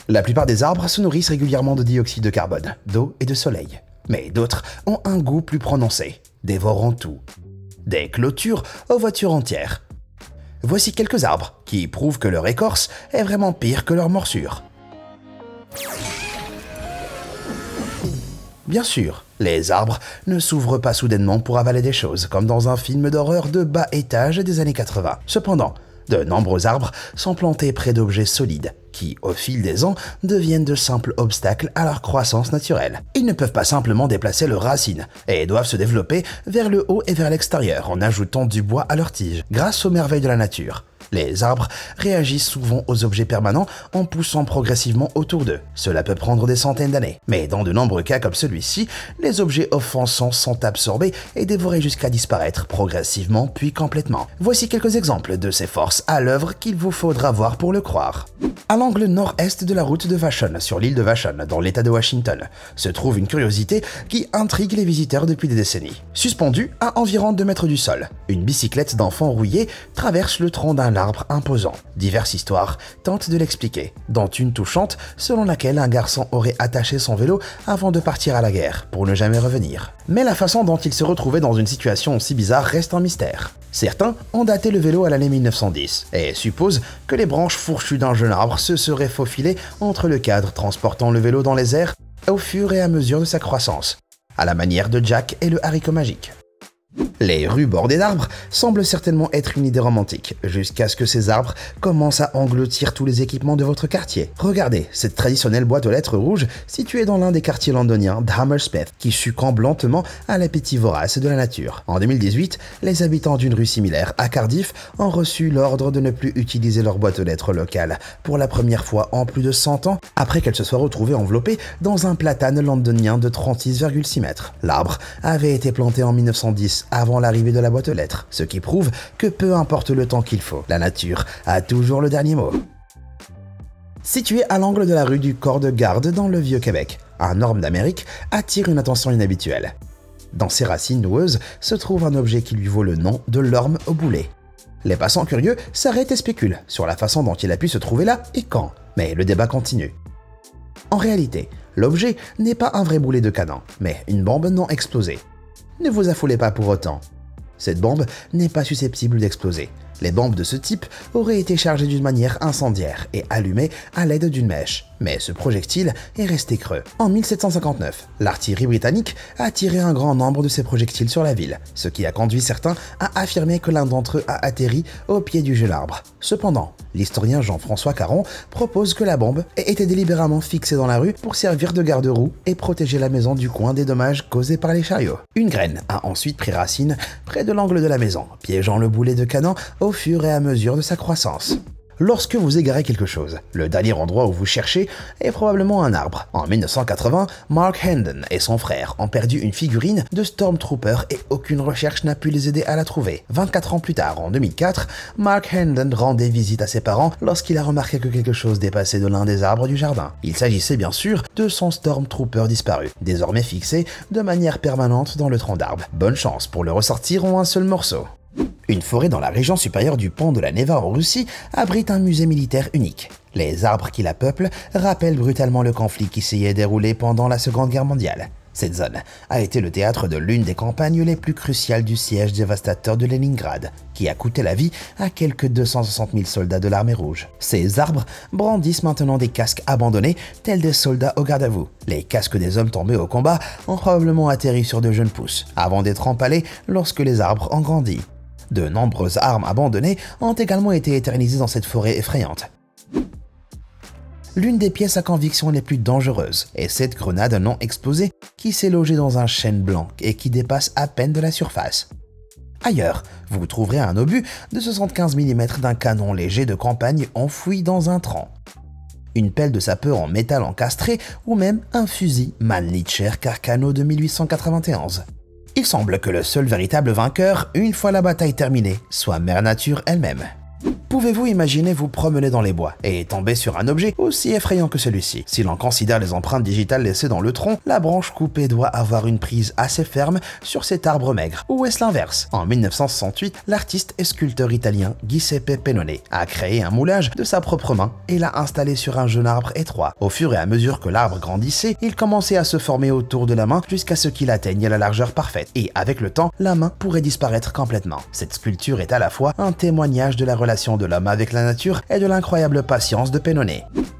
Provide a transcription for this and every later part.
La plupart des arbres se nourrissent régulièrement de dioxyde de carbone, d'eau et de soleil. Mais d'autres ont un goût plus prononcé, dévorant tout. Des clôtures aux voitures entières. Voici quelques arbres qui prouvent que leur écorce est vraiment pire que leur morsure. Bien sûr, les arbres ne s'ouvrent pas soudainement pour avaler des choses, comme dans un film d'horreur de bas étage des années 80. Cependant, de nombreux arbres sont plantés près d'objets solides, qui, au fil des ans, deviennent de simples obstacles à leur croissance naturelle. Ils ne peuvent pas simplement déplacer leurs racines, et doivent se développer vers le haut et vers l'extérieur en ajoutant du bois à leurs tiges, grâce aux merveilles de la nature. Les arbres réagissent souvent aux objets permanents en poussant progressivement autour d'eux. Cela peut prendre des centaines d'années. Mais dans de nombreux cas comme celui-ci, les objets offensants sont absorbés et dévorés jusqu'à disparaître progressivement puis complètement. Voici quelques exemples de ces forces à l'œuvre qu'il vous faudra voir pour le croire. À l'angle nord-est de la route de Vashon, sur l'île de Vashon, dans l'état de Washington, se trouve une curiosité qui intrigue les visiteurs depuis des décennies. Suspendue à environ 2 mètres du sol, une bicyclette d'enfant rouillé traverse le tronc d'un arbre imposant. Diverses histoires tentent de l'expliquer, dont une touchante selon laquelle un garçon aurait attaché son vélo avant de partir à la guerre, pour ne jamais revenir. Mais la façon dont il se retrouvait dans une situation si bizarre reste un mystère. Certains ont daté le vélo à l'année 1910 et supposent que les branches fourchues d'un jeune arbre se seraient faufilées entre le cadre transportant le vélo dans les airs au fur et à mesure de sa croissance, à la manière de Jack et le haricot magique. Les rues bordées d'arbres semblent certainement être une idée romantique, jusqu'à ce que ces arbres commencent à engloutir tous les équipements de votre quartier. Regardez cette traditionnelle boîte aux lettres rouges située dans l'un des quartiers londoniens d'Hammersmith, qui succombe lentement à l'appétit vorace de la nature. En 2018, les habitants d'une rue similaire à Cardiff ont reçu l'ordre de ne plus utiliser leur boîte aux lettres locale pour la première fois en plus de 100 ans, après qu'elle se soit retrouvée enveloppée dans un platane londonien de 36,6 mètres. L'arbre avait été planté en 1910 avant l'arrivée de la boîte aux lettres, ce qui prouve que peu importe le temps qu'il faut, la nature a toujours le dernier mot. Situé à l'angle de la rue du Corps de Garde dans le Vieux-Québec, un orme d'Amérique attire une attention inhabituelle. Dans ses racines noueuses se trouve un objet qui lui vaut le nom de l'orme au boulet. Les passants curieux s'arrêtent et spéculent sur la façon dont il a pu se trouver là et quand, mais le débat continue. En réalité, l'objet n'est pas un vrai boulet de canon, mais une bombe non explosée. Ne vous affolez pas pour autant. Cette bombe n'est pas susceptible d'exploser. Les bombes de ce type auraient été chargées d'une manière incendiaire et allumées à l'aide d'une mèche. Mais ce projectile est resté creux. En 1759, l'artillerie britannique a tiré un grand nombre de ces projectiles sur la ville, ce qui a conduit certains à affirmer que l'un d'entre eux a atterri au pied du jeune arbre. Cependant, l'historien Jean-François Caron propose que la bombe ait été délibérément fixée dans la rue pour servir de garde-roue et protéger la maison du coin des dommages causés par les chariots. Une graine a ensuite pris racine près de l'angle de la maison, piégeant le boulet de canon au fur et à mesure de sa croissance. Lorsque vous égarez quelque chose, le dernier endroit où vous cherchez est probablement un arbre. En 1980, Mark Hendon et son frère ont perdu une figurine de Stormtrooper et aucune recherche n'a pu les aider à la trouver. 24 ans plus tard, en 2004, Mark Hendon rendait visite à ses parents lorsqu'il a remarqué que quelque chose dépassait de l'un des arbres du jardin. Il s'agissait bien sûr de son Stormtrooper disparu, désormais fixé de manière permanente dans le tronc d'arbre. Bonne chance pour le ressortir en un seul morceau. Une forêt dans la région supérieure du pont de la Neva en Russie abrite un musée militaire unique. Les arbres qui la peuplent rappellent brutalement le conflit qui s'y est déroulé pendant la Seconde Guerre mondiale. Cette zone a été le théâtre de l'une des campagnes les plus cruciales du siège dévastateur de Leningrad, qui a coûté la vie à quelques 260 000 soldats de l'armée rouge. Ces arbres brandissent maintenant des casques abandonnés, tels des soldats au garde à vous. Les casques des hommes tombés au combat ont probablement atterri sur de jeunes pousses, avant d'être empalés lorsque les arbres ont grandi. De nombreuses armes abandonnées ont également été éternisées dans cette forêt effrayante. L'une des pièces à conviction les plus dangereuses est cette grenade non explosée qui s'est logée dans un chêne blanc et qui dépasse à peine de la surface. Ailleurs, vous trouverez un obus de 75 mm d'un canon léger de campagne enfoui dans un tronc, une pelle de sapeur en métal encastré ou même un fusil Mannlicher Carcano de 1891. Il semble que le seul véritable vainqueur, une fois la bataille terminée, soit Mère Nature elle-même. Pouvez-vous imaginer vous promener dans les bois et tomber sur un objet aussi effrayant que celui-ci? Si l'on considère les empreintes digitales laissées dans le tronc, la branche coupée doit avoir une prise assez ferme sur cet arbre maigre. Ou est-ce l'inverse? En 1968, l'artiste et sculpteur italien Giuseppe Pennone a créé un moulage de sa propre main et l'a installé sur un jeune arbre étroit. Au fur et à mesure que l'arbre grandissait, il commençait à se former autour de la main jusqu'à ce qu'il atteigne la largeur parfaite. Et avec le temps, la main pourrait disparaître complètement. Cette sculpture est à la fois un témoignage de la relation de l'homme avec la nature et de l'incroyable patience de Pennone.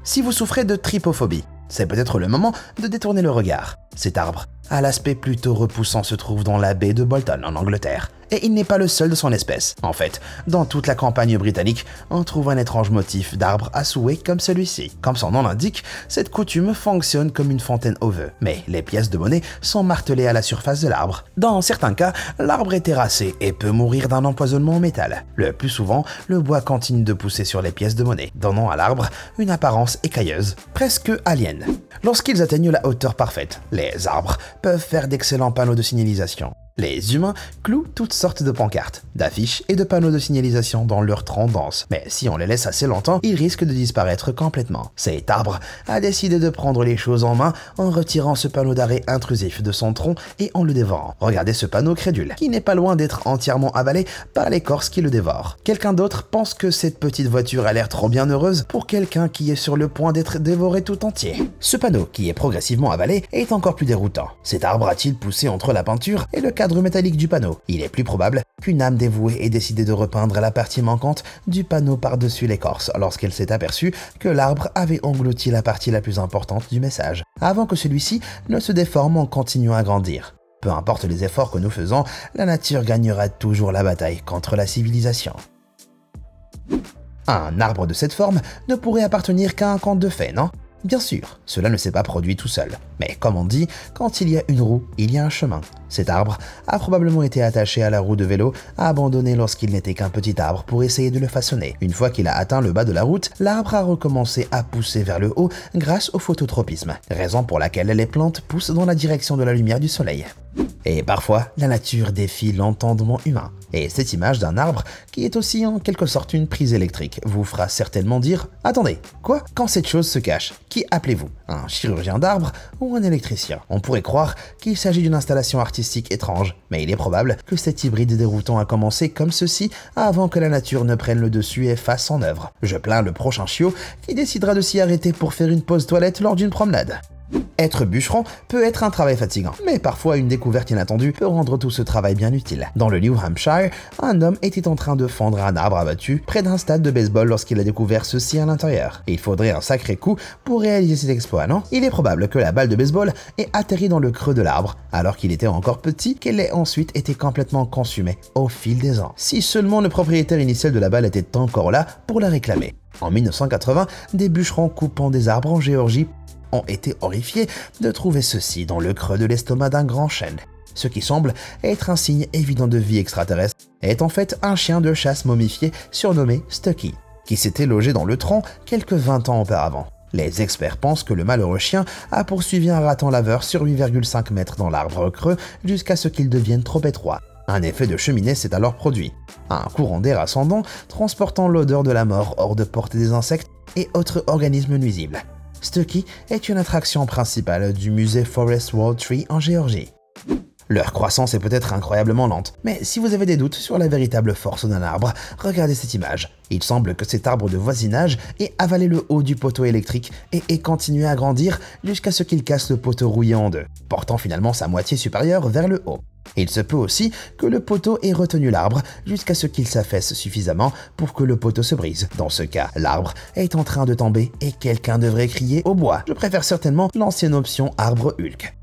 Si vous souffrez de trypophobie, c'est peut-être le moment de détourner le regard. Cet arbre, à l'aspect plutôt repoussant, se trouve dans la baie de Bolton en Angleterre. Et il n'est pas le seul de son espèce. En fait, dans toute la campagne britannique, on trouve un étrange motif d'arbre à souhait comme celui-ci. Comme son nom l'indique, cette coutume fonctionne comme une fontaine aux vœux. Mais les pièces de monnaie sont martelées à la surface de l'arbre. Dans certains cas, l'arbre est terrassé et peut mourir d'un empoisonnement en métal. Le plus souvent, le bois continue de pousser sur les pièces de monnaie, donnant à l'arbre une apparence écailleuse, presque alien. Lorsqu'ils atteignent la hauteur parfaite, les arbres peuvent faire d'excellents panneaux de signalisation. Les humains clouent toutes sortes de pancartes, d'affiches et de panneaux de signalisation dans leur tronc dense, mais si on les laisse assez longtemps, ils risquent de disparaître complètement. Cet arbre a décidé de prendre les choses en main en retirant ce panneau d'arrêt intrusif de son tronc et en le dévorant. Regardez ce panneau crédule, qui n'est pas loin d'être entièrement avalé par l'écorce qui le dévore. Quelqu'un d'autre pense que cette petite voiture a l'air trop bien heureuse pour quelqu'un qui est sur le point d'être dévoré tout entier. Ce panneau, qui est progressivement avalé, est encore plus déroutant. Cet arbre a-t-il poussé entre la peinture et le cadre métallique du panneau? Il est plus probable qu'une âme dévouée ait décidé de repeindre la partie manquante du panneau par-dessus l'écorce lorsqu'elle s'est aperçue que l'arbre avait englouti la partie la plus importante du message, avant que celui-ci ne se déforme en continuant à grandir. Peu importe les efforts que nous faisons, la nature gagnera toujours la bataille contre la civilisation. Un arbre de cette forme ne pourrait appartenir qu'à un conte de fées, non? Bien sûr, cela ne s'est pas produit tout seul. Mais comme on dit, quand il y a une roue, il y a un chemin. Cet arbre a probablement été attaché à la roue de vélo, abandonné lorsqu'il n'était qu'un petit arbre pour essayer de le façonner. Une fois qu'il a atteint le bas de la route, l'arbre a recommencé à pousser vers le haut grâce au phototropisme, raison pour laquelle les plantes poussent dans la direction de la lumière du soleil. Et parfois, la nature défie l'entendement humain. Et cette image d'un arbre, qui est aussi en quelque sorte une prise électrique, vous fera certainement dire « Attendez, quoi? Quand cette chose se cache, qui appelez-vous? Un chirurgien d'arbres ou un électricien ?» On pourrait croire qu'il s'agit d'une installation artistique étrange, mais il est probable que cet hybride déroutant a commencé comme ceci avant que la nature ne prenne le dessus et fasse son œuvre. Je plains le prochain chiot qui décidera de s'y arrêter pour faire une pause toilette lors d'une promenade. Être bûcheron peut être un travail fatigant, mais parfois une découverte inattendue peut rendre tout ce travail bien utile. Dans le New Hampshire, un homme était en train de fendre un arbre abattu près d'un stade de baseball lorsqu'il a découvert ceci à l'intérieur. Il faudrait un sacré coup pour réaliser cet exploit, non? Il est probable que la balle de baseball ait atterri dans le creux de l'arbre, alors qu'il était encore petit, qu'elle ait ensuite été complètement consumée au fil des ans. Si seulement le propriétaire initial de la balle était encore là pour la réclamer. En 1980, des bûcherons coupant des arbres en Géorgie ont été horrifiés de trouver ceci dans le creux de l'estomac d'un grand chêne. Ce qui semble être un signe évident de vie extraterrestre est en fait un chien de chasse momifié surnommé Stucky, qui s'était logé dans le tronc quelques 20 ans auparavant. Les experts pensent que le malheureux chien a poursuivi un raton laveur sur 8,5 mètres dans l'arbre creux jusqu'à ce qu'il devienne trop étroit. Un effet de cheminée s'est alors produit. Un courant d'air ascendant transportant l'odeur de la mort hors de portée des insectes et autres organismes nuisibles. Stucky est une attraction principale du musée Forest World Tree en Géorgie. Leur croissance est peut-être incroyablement lente, mais si vous avez des doutes sur la véritable force d'un arbre, regardez cette image. Il semble que cet arbre de voisinage ait avalé le haut du poteau électrique et ait continué à grandir jusqu'à ce qu'il casse le poteau rouillé en deux, portant finalement sa moitié supérieure vers le haut. Il se peut aussi que le poteau ait retenu l'arbre jusqu'à ce qu'il s'affaisse suffisamment pour que le poteau se brise. Dans ce cas, l'arbre est en train de tomber et quelqu'un devrait crier au bois. Je préfère certainement l'ancienne option arbre Hulk.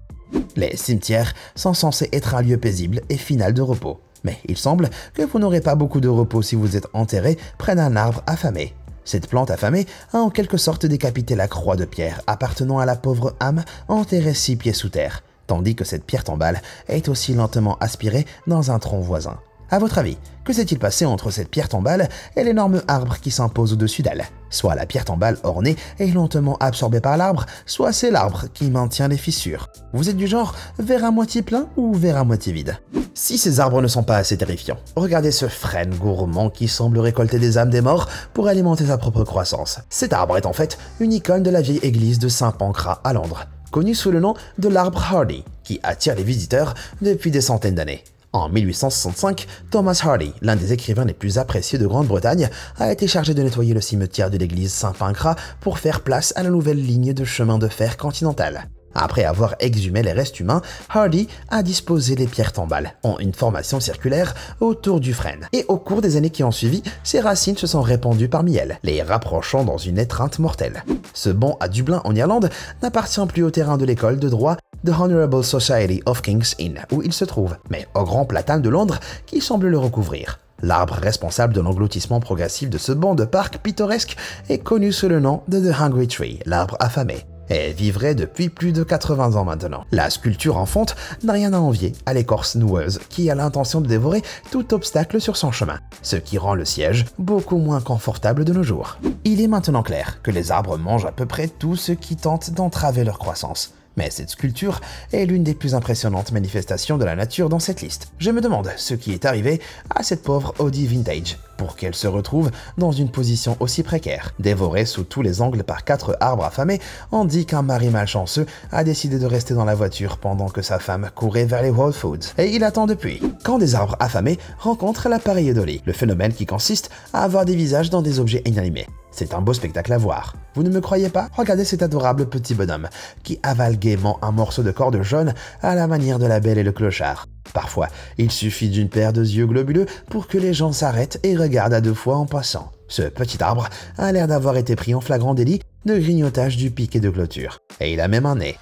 Les cimetières sont censés être un lieu paisible et final de repos. Mais il semble que vous n'aurez pas beaucoup de repos si vous êtes enterré près d'un arbre affamé. Cette plante affamée a en quelque sorte décapité la croix de pierre appartenant à la pauvre âme enterrée 6 pieds sous terre, tandis que cette pierre tombale est aussi lentement aspirée dans un tronc voisin. À votre avis, que s'est-il passé entre cette pierre tombale et l'énorme arbre qui s'impose au-dessus d'elle? Soit la pierre tombale ornée est lentement absorbée par l'arbre, soit c'est l'arbre qui maintient les fissures. Vous êtes du genre verre à moitié plein ou verre à moitié vide? Si ces arbres ne sont pas assez terrifiants, regardez ce frêne gourmand qui semble récolter des âmes des morts pour alimenter sa propre croissance. Cet arbre est en fait une icône de la vieille église de Saint-Pancras à Londres, connu sous le nom de l'arbre Hardy, qui attire les visiteurs depuis des centaines d'années. En 1865, Thomas Hardy, l'un des écrivains les plus appréciés de Grande-Bretagne, a été chargé de nettoyer le cimetière de l'église Saint-Pancras pour faire place à la nouvelle ligne de chemin de fer continental. Après avoir exhumé les restes humains, Hardy a disposé les pierres tombales en une formation circulaire autour du frêne. Et au cours des années qui ont suivi, ses racines se sont répandues parmi elles, les rapprochant dans une étreinte mortelle. Ce banc à Dublin en Irlande n'appartient plus au terrain de l'école de droit The Honourable Society of King's Inn, où il se trouve, mais au grand platane de Londres qui semble le recouvrir. L'arbre responsable de l'engloutissement progressif de ce banc de parc pittoresque est connu sous le nom de The Hungry Tree, l'arbre affamé, et vivrait depuis plus de 80 ans maintenant. La sculpture en fonte n'a rien à envier à l'écorce noueuse qui a l'intention de dévorer tout obstacle sur son chemin, ce qui rend le siège beaucoup moins confortable de nos jours. Il est maintenant clair que les arbres mangent à peu près tout ce qui tente d'entraver leur croissance. Mais cette sculpture est l'une des plus impressionnantes manifestations de la nature dans cette liste. Je me demande ce qui est arrivé à cette pauvre Audi Vintage pour qu'elle se retrouve dans une position aussi précaire. Dévorée sous tous les angles par 4 arbres affamés, on dit qu'un mari malchanceux a décidé de rester dans la voiture pendant que sa femme courait vers les Whole Foods. Et il attend depuis. Quand des arbres affamés rencontrent la pareidolie, le phénomène qui consiste à avoir des visages dans des objets inanimés. C'est un beau spectacle à voir. Vous ne me croyez pas? Regardez cet adorable petit bonhomme qui avale gaiement un morceau de corde jaune à la manière de la Belle et le Clochard. Parfois, il suffit d'une paire de yeux globuleux pour que les gens s'arrêtent et regardent à 2 fois en passant. Ce petit arbre a l'air d'avoir été pris en flagrant délit de grignotage du piquet de clôture. Et il a même un nez.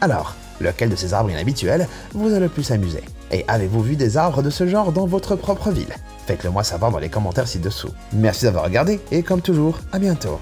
Alors, lequel de ces arbres inhabituels vous a le plus amusé? Et avez-vous vu des arbres de ce genre dans votre propre ville? Faites-le moi savoir dans les commentaires ci-dessous. Merci d'avoir regardé et comme toujours, à bientôt.